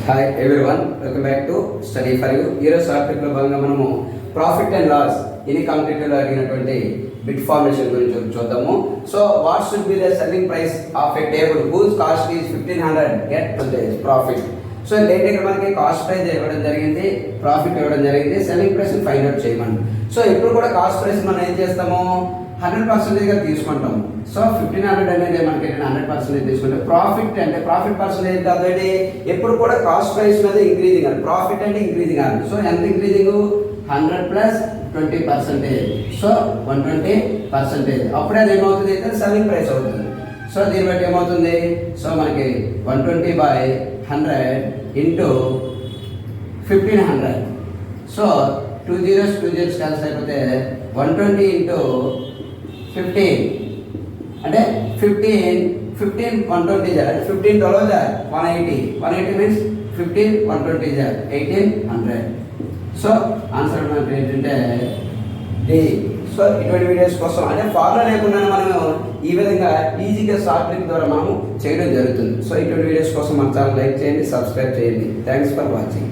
Hi everyone, welcome back to study for you. ఈరోజు టాపిక్లో భాగంగా మనము ప్రాఫిట్ అండ్ లాస్ ఇన్ కాంపిటేటివ్లో అడిగినటువంటి బిట్ ఫార్మేషన్ గురించి చూద్దాము. So what should be the selling price of a table whose cost is 1500 get the profit. So ఏంటంటే ఇక్కడ మనకి కాస్ట్ ప్రైస్ ఇవ్వడం జరిగింది, ప్రాఫిట్ ఇవ్వడం జరిగింది, సెల్లింగ్ ప్రైస్ ఫైండ్ అవుట్ చేయమని. సో ఇప్పుడు కూడా కాస్ట్ ప్రైస్ మనం ఏం చేస్తాము, 100% తీసుకుంటాము. సో 1500 అనేది మనకి 100% తీసుకుంటే ప్రాఫిట్ అంటే ప్రాఫిట్ పర్సెంటేజ్ కాబట్టి ఎప్పుడు కూడా కాస్ట్ ప్రైస్ మీద ఇంక్రీజింగ్ అని, ప్రాఫిట్ అంటే ఇంక్రీజింగ్ అని. సో ఎంత ఇంక్రీజింగ్, 100 ప్లస్ 20%. సో 120%. అప్పుడే అది ఏమవుతుంది అయితే సెల్లింగ్ ప్రైస్ అవుతుంది. సో దీన్ని బట్టి ఏమవుతుంది, సో మనకి 120/100 ఇంటూ 1500. సో 2 zeros క్యాన్సిల్ అయిపోతే 120 ఇంటూ 15 అంటే 15 120 అంటే 15 12 180 మీన్స్ 15 120 1800. సో ఆన్సర్ మనకి ఏంటంటే డి. సో ఇటువంటి వీడియోస్ కోసం అంటే ఫార్ములా లేకుండా మనం ఈ విధంగా ఈజీగా షార్ట్ ట్రిక్ ద్వారా మనము చేయడం జరుగుతుంది. సో ఇటువంటి వీడియోస్ కోసం మన ఛానల్ లైక్ చేయండి, సబ్స్క్రైబ్ చేయండి. Thanks for watching.